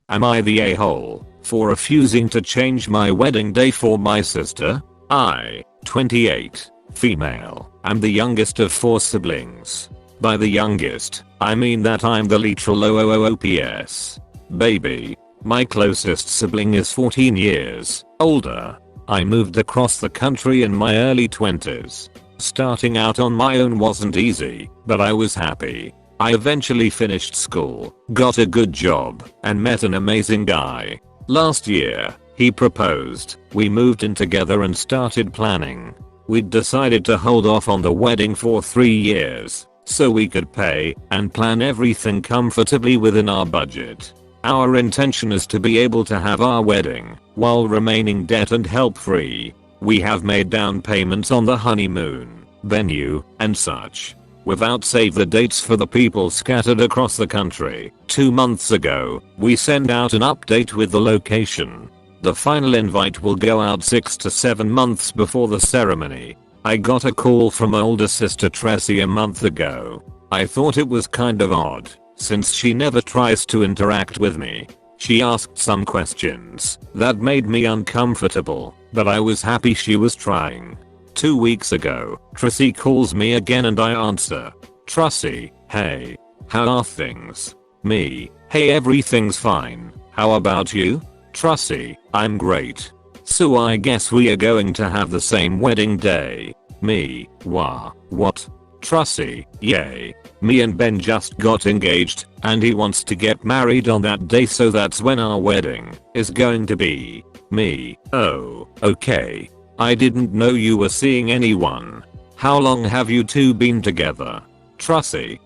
Am I the a-hole for refusing to change my wedding day for my sister? I, 28, female, am the youngest of 4 siblings. By the youngest, I mean that I'm the literal OOOPS baby. My closest sibling is 14 years older. I moved across the country in my early 20s. Starting out on my own wasn't easy, but I was happy. I eventually finished school, got a good job, and met an amazing guy. Last year, he proposed, we moved in together and started planning. We'd decided to hold off on the wedding for 3 years, so we could pay and plan everything comfortably within our budget. Our intention is to be able to have our wedding while remaining debt and help free. We have made down payments on the honeymoon, venue, and such. Without save the dates for the people scattered across the country. 2 months ago, we sent out an update with the location. The final invite will go out 6 to 7 months before the ceremony. I got a call from older sister Tressie a month ago. I thought it was kind of odd, since she never tries to interact with me. She asked some questions that made me uncomfortable, but I was happy she was trying. 2 weeks ago, Tressie calls me again and I answer. Tressie, hey. How are things? Me, hey, everything's fine. How about you? Tressie, I'm great. So I guess we are going to have the same wedding day. Me, wah, what? Tressie, yay. Me and Ben just got engaged, and he wants to get married on that day, so that's when our wedding is going to be. Me, oh, okay. I didn't know you were seeing anyone. How long have you two been together? Tressie.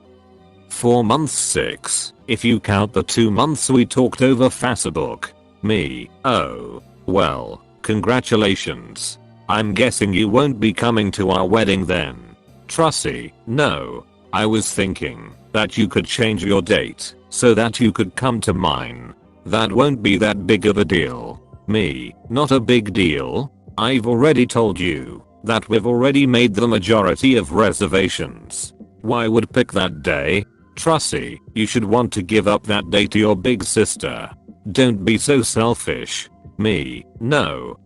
4 months 6, if you count the 2 months we talked over Facebook. Me, oh, well, congratulations. I'm guessing you won't be coming to our wedding then. Tressie, no. I was thinking that you could change your date so that you could come to mine. That won't be that big of a deal. Me, not a big deal. I've already told you that we've already made the majority of reservations. Why would pick that day? Tressie, you should want to give up that day to your big sister. Don't be so selfish. Me, no.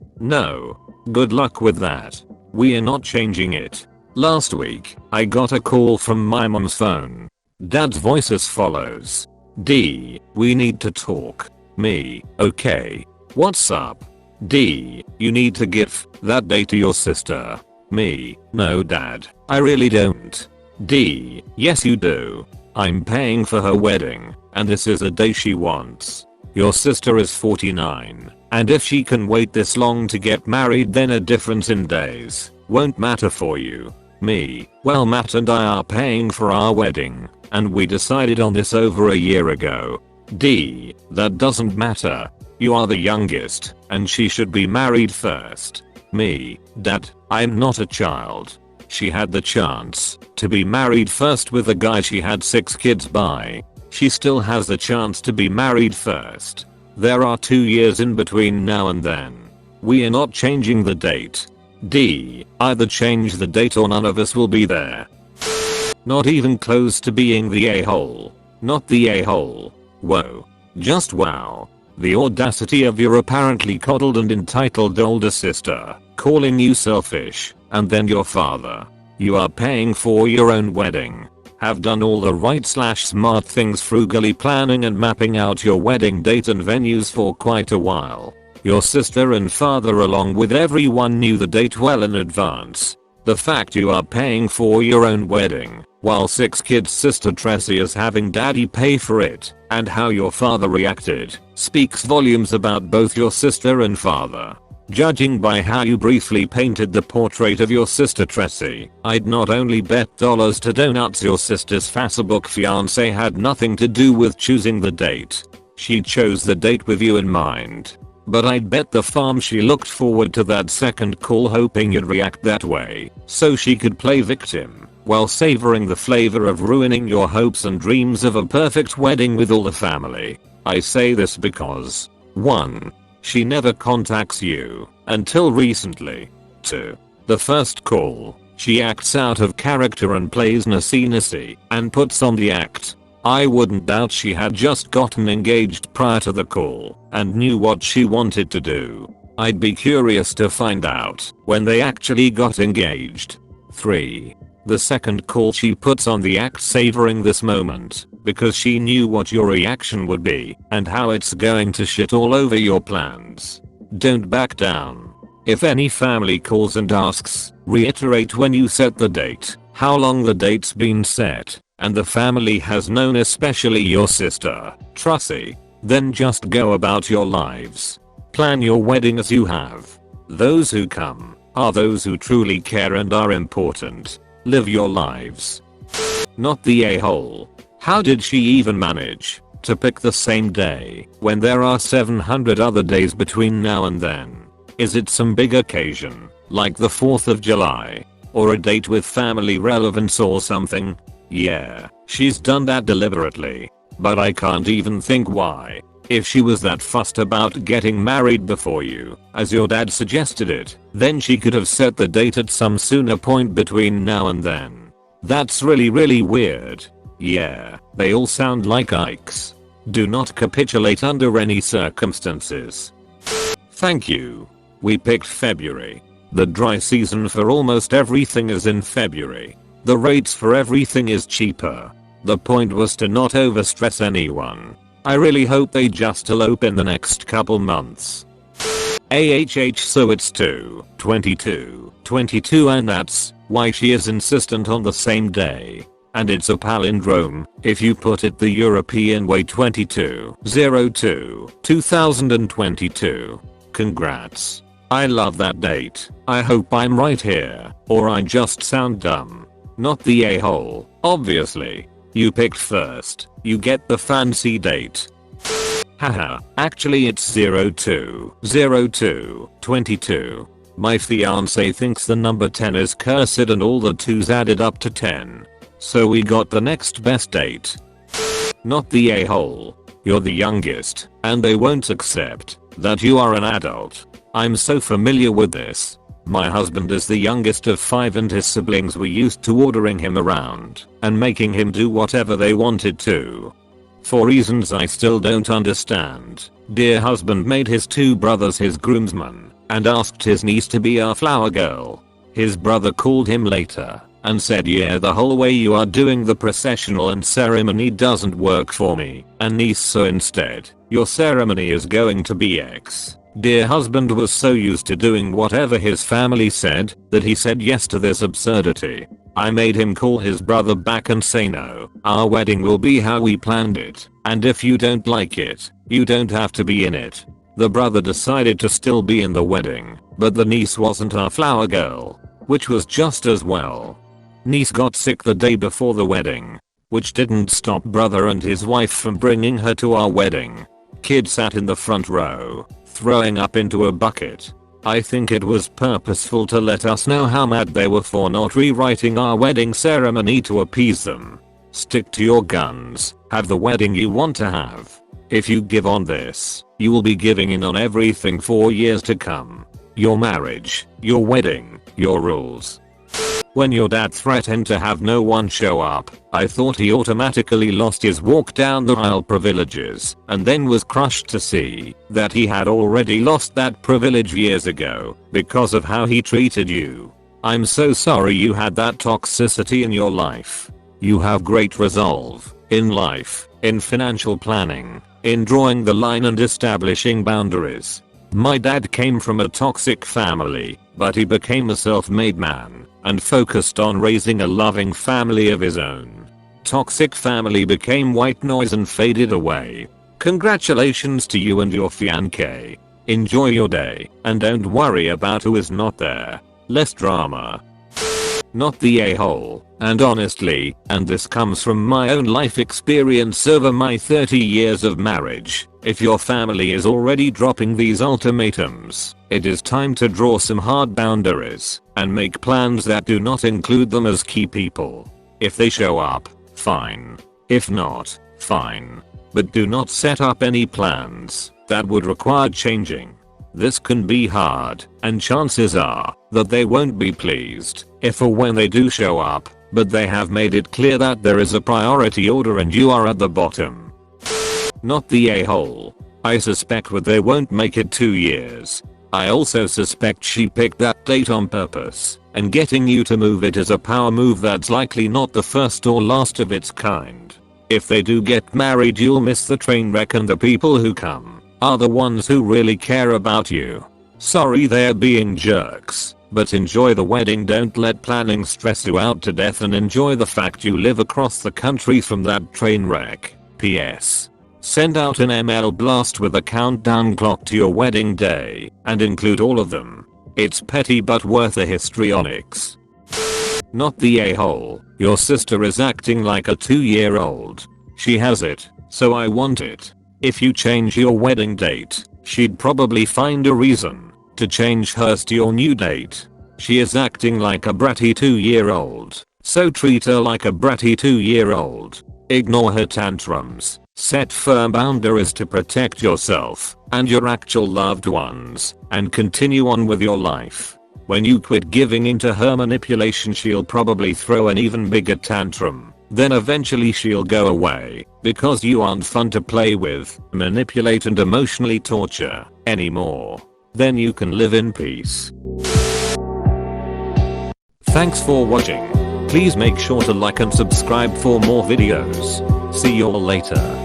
Good luck with that. We are not changing it. Last week, I got a call from my mom's phone. Dad's voice as follows. D, we need to talk. Me, okay. What's up? D, you need to give that day to your sister. Me, no dad, I really don't. D, yes you do. I'm paying for her wedding, and this is a day she wants. Your sister is 49, and if she can wait this long to get married, then a difference in days won't matter for you. Me, well, Matt and I are paying for our wedding, and we decided on this over a year ago. D, that doesn't matter. You are the youngest, and she should be married first. Me, Dad, I'm not a child. She had the chance to be married first with a guy she had 6 kids by. She still has the chance to be married first. There are 2 years in between now and then. We are not changing the date. D, either change the date or none of us will be there. Not even close to being the a-hole. Not the a-hole. Whoa. Just wow. The audacity of your apparently coddled and entitled older sister calling you selfish, and then your father. You are paying for your own wedding. Have done all the right / smart things, frugally planning and mapping out your wedding date and venues for quite a while. Your sister and father along with everyone knew the date well in advance. The fact you are paying for your own wedding while 6 kids sister Tressie is having daddy pay for it, and how your father reacted, speaks volumes about both your sister and father. Judging by how you briefly painted the portrait of your sister Tressie, I'd not only bet dollars to donuts your sister's Facebook fiance had nothing to do with choosing the date. She chose the date with you in mind. But I'd bet the farm she looked forward to that second call hoping you'd react that way, so she could play victim, while savoring the flavor of ruining your hopes and dreams of a perfect wedding with all the family. I say this because 1. She never contacts you, until recently. 2. The first call, she acts out of character and plays nasty and puts on the act. I wouldn't doubt she had just gotten engaged prior to the call and knew what she wanted to do. I'd be curious to find out when they actually got engaged. 3. The second call she puts on the act savoring this moment because she knew what your reaction would be and how it's going to shit all over your plans. Don't back down. If any family calls and asks, reiterate when you set the date, how long the date's been set, and the family has known, especially your sister, Trussie. Then just go about your lives. Plan your wedding as you have. Those who come are those who truly care and are important. Live your lives. Not the a-hole. How did she even manage to pick the same day when there are 700 other days between now and then? Is it some big occasion, like the 4th of July? Or a date with family relevance or something? Yeah, she's done that deliberately. But I can't even think why. If she was that fussed about getting married before you, as your dad suggested it, then she could have set the date at some sooner point between now and then. That's really weird. Yeah, they all sound like Ikes. Do not capitulate under any circumstances. Thank you. We picked February. The dry season for almost everything is in February. The rates for everything is cheaper. The point was to not overstress anyone. I really hope they just elope in the next couple months. So it's 2/22/22 and that's why she is insistent on the same day. And it's a palindrome if you put it the European way, 22/02/2022. Congrats. I love that date. I hope I'm right here, or I just sound dumb. Not the a-hole, obviously. You picked first. You get the fancy date. Haha, actually it's 02/02/22. My fiance thinks the number 10 is cursed and all the 2's added up to 10. So we got the next best date. Not the a-hole. You're the youngest, and they won't accept that you are an adult. I'm so familiar with this. My husband is the youngest of 5 and his siblings were used to ordering him around and making him do whatever they wanted to. For reasons I still don't understand, dear husband made his 2 brothers his groomsmen and asked his niece to be our flower girl. His brother called him later and said, yeah, the whole way you are doing the processional and ceremony doesn't work for me, and niece, so instead, your ceremony is going to be X. Dear husband was so used to doing whatever his family said that he said yes to this absurdity. I made him call his brother back and say, no, our wedding will be how we planned it, and if you don't like it, you don't have to be in it. The brother decided to still be in the wedding, but the niece wasn't our flower girl, which was just as well. Niece got sick the day before the wedding, which didn't stop brother and his wife from bringing her to our wedding. Kid sat in the front row, throwing up into a bucket. I think it was purposeful to let us know how mad they were for not rewriting our wedding ceremony to appease them. Stick to your guns, have the wedding you want to have. If you give on this, you will be giving in on everything for years to come. Your marriage, your wedding, your rules. When your dad threatened to have no one show up, I thought he automatically lost his walk down the aisle privileges, and then was crushed to see that he had already lost that privilege years ago because of how he treated you. I'm so sorry you had that toxicity in your life. You have great resolve in life, in financial planning, in drawing the line and establishing boundaries. My dad came from a toxic family, but he became a self-made man and focused on raising a loving family of his own. Toxic family became white noise and faded away. Congratulations to you and your fiancé. Enjoy your day and don't worry about who is not there. Less drama. Not the a-hole, and honestly, and this comes from my own life experience over my 30 years of marriage, if your family is already dropping these ultimatums, it is time to draw some hard boundaries and make plans that do not include them as key people. If they show up, fine. If not, fine. But do not set up any plans that would require changing. This can be hard, and chances are that they won't be pleased if or when they do show up, but they have made it clear that there is a priority order and you are at the bottom. Not the a-hole. I suspect that they won't make it 2 years. I also suspect she picked that date on purpose, and getting you to move it is a power move that's likely not the first or last of its kind. If they do get married, you'll miss the train wreck, and the people who come are the ones who really care about you. Sorry they're being jerks, but enjoy the wedding. Don't let planning stress you out to death, and enjoy the fact you live across the country from that train wreck. PS. Send out an ML blast with a countdown clock to your wedding day, and include all of them. It's petty but worth a histrionics. Not the a-hole. Your sister is acting like a 2-year-old. She has it, so I want it. If you change your wedding date, she'd probably find a reason to change hers to your new date. She is acting like a bratty 2-year-old, so treat her like a bratty 2-year-old. Ignore her tantrums. Set firm boundaries to protect yourself and your actual loved ones, and continue on with your life. When you quit giving into her manipulation, she'll probably throw an even bigger tantrum. Then eventually she'll go away, because you aren't fun to play with, manipulate and emotionally torture anymore. Then you can live in peace. Thanks for watching. Please make sure to like and subscribe for more videos. See you all later.